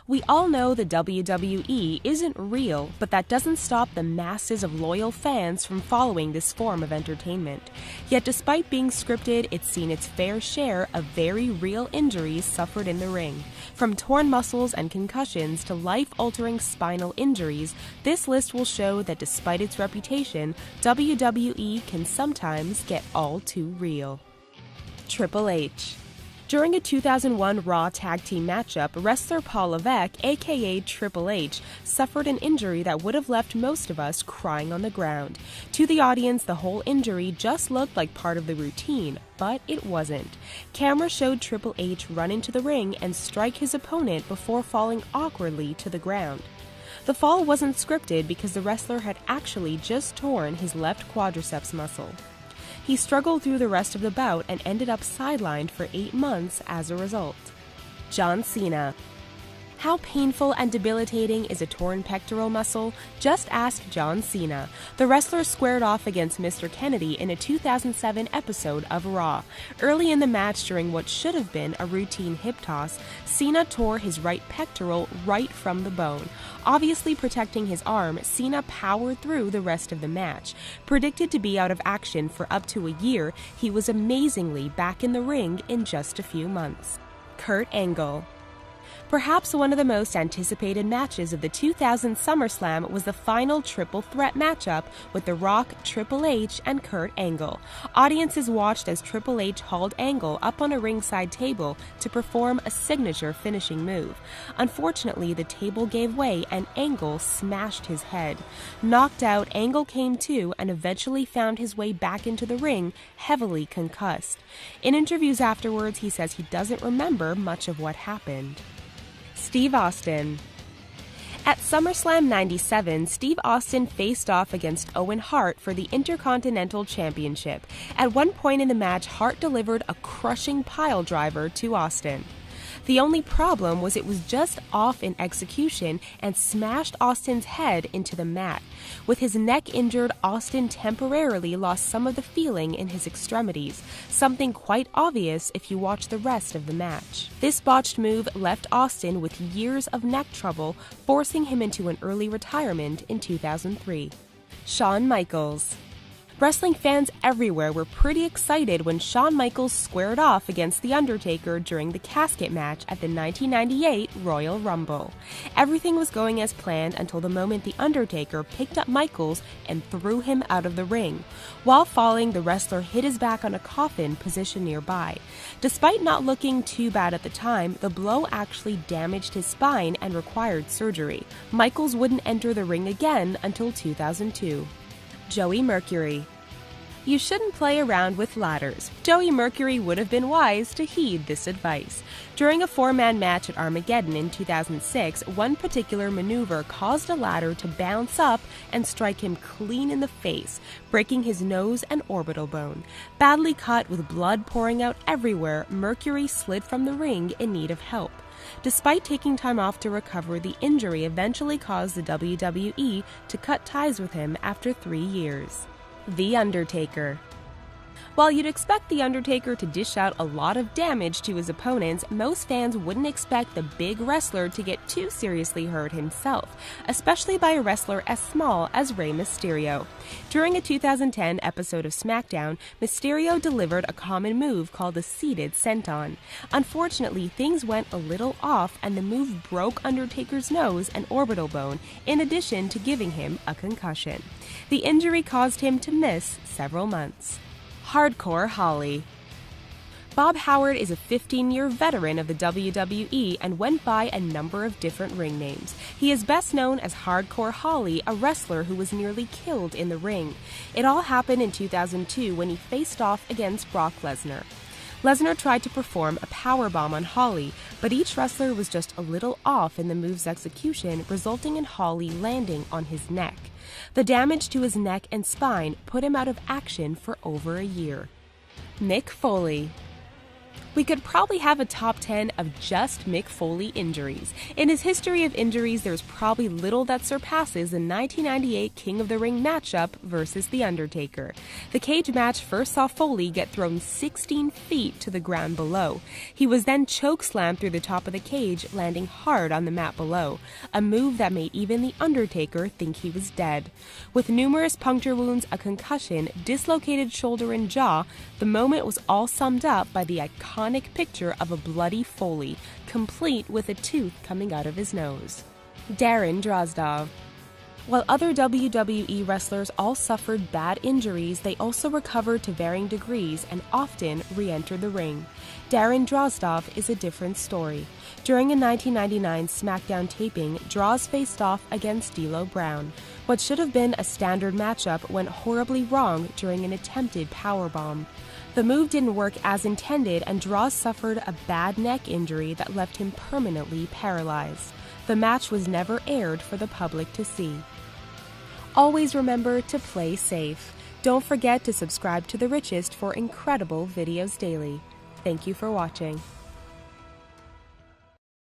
We all know the WWE isn't real, but that doesn't stop the masses of loyal fans from following this form of entertainment. Yet despite being scripted, it's seen its fair share of very real injuries suffered in the ring. From torn muscles and concussions to life-altering spinal injuries, this list will show that despite its reputation, WWE can sometimes get all too real. Triple H. During a 2001 Raw Tag Team matchup, wrestler Paul Levesque, aka Triple H, suffered an injury that would have left most of us crying on the ground. To the audience, the whole injury just looked like part of the routine, but it wasn't. Camera showed Triple H run into the ring and strike his opponent before falling awkwardly to the ground. The fall wasn't scripted because the wrestler had actually just torn his left quadriceps muscle. He struggled through the rest of the bout and ended up sidelined for 8 months as a result. John Cena. How painful and debilitating is a torn pectoral muscle? Just ask John Cena. The wrestler squared off against Mr. Kennedy in a 2007 episode of Raw. Early in the match, during what should have been a routine hip toss, Cena tore his right pectoral right from the bone. Obviously protecting his arm, Cena powered through the rest of the match. Predicted to be out of action for up to a year, he was amazingly back in the ring in just a few months. Kurt Angle. Perhaps one of the most anticipated matches of the 2000 SummerSlam was the final triple threat matchup with The Rock, Triple H, and Kurt Angle. Audiences watched as Triple H hauled Angle up on a ringside table to perform a signature finishing move. Unfortunately, the table gave way and Angle smashed his head. Knocked out, Angle came to and eventually found his way back into the ring, heavily concussed. In interviews afterwards, he says he doesn't remember much of what happened. Steve Austin. At SummerSlam 97, Steve Austin faced off against Owen Hart for the Intercontinental Championship. At one point in the match, Hart delivered a crushing pile driver to Austin. The only problem was it was just off in execution and smashed Austin's head into the mat. With his neck injured, Austin temporarily lost some of the feeling in his extremities, something quite obvious if you watch the rest of the match. This botched move left Austin with years of neck trouble, forcing him into an early retirement in 2003. Shawn Michaels. Wrestling fans everywhere were pretty excited when Shawn Michaels squared off against The Undertaker during the casket match at the 1998 Royal Rumble. Everything was going as planned until the moment The Undertaker picked up Michaels and threw him out of the ring. While falling, the wrestler hit his back on a coffin positioned nearby. Despite not looking too bad at the time, the blow actually damaged his spine and required surgery. Michaels wouldn't enter the ring again until 2002. Joey Mercury. You shouldn't play around with ladders. Joey Mercury would have been wise to heed this advice. During a 4-man match at Armageddon in 2006, one particular maneuver caused a ladder to bounce up and strike him clean in the face, breaking his nose and orbital bone. Badly cut with blood pouring out everywhere, Mercury slid from the ring in need of help. Despite taking time off to recover, the injury eventually caused the WWE to cut ties with him after 3 years. The Undertaker. While you'd expect The Undertaker to dish out a lot of damage to his opponents, most fans wouldn't expect the big wrestler to get too seriously hurt himself, especially by a wrestler as small as Rey Mysterio. During a 2010 episode of SmackDown, Mysterio delivered a common move called the seated senton. Unfortunately, things went a little off and the move broke Undertaker's nose and orbital bone, in addition to giving him a concussion. The injury caused him to miss several months. Hardcore Holly. Bob Howard is a 15-year veteran of the WWE and went by a number of different ring names. He is best known as Hardcore Holly, a wrestler who was nearly killed in the ring. It all happened in 2002 when he faced off against Brock Lesnar. Lesnar tried to perform a powerbomb on Holly, but each wrestler was just a little off in the move's execution, resulting in Holly landing on his neck. The damage to his neck and spine put him out of action for over a year. Mick Foley. We could probably have a top 10 of just Mick Foley injuries. In his history of injuries, there's probably little that surpasses the 1998 King of the Ring matchup versus The Undertaker. The cage match first saw Foley get thrown 16 feet to the ground below. He was then chokeslammed through the top of the cage, landing hard on the mat below, a move that made even The Undertaker think he was dead. With numerous puncture wounds, a concussion, dislocated shoulder and jaw, the moment was all summed up by the iconic picture of a bloody Foley, complete with a tooth coming out of his nose. Darren Drozdov. While other WWE wrestlers all suffered bad injuries, they also recovered to varying degrees and often re-entered the ring. Darren Drozdov is a different story. During a 1999 SmackDown taping, Droz faced off against D'Lo Brown. What should have been a standard matchup went horribly wrong during an attempted powerbomb. The move didn't work as intended, and Droz suffered a bad neck injury that left him permanently paralyzed. The match was never aired for the public to see. Always remember to play safe. Don't forget to subscribe to The Richest for incredible videos daily. Thank you for watching.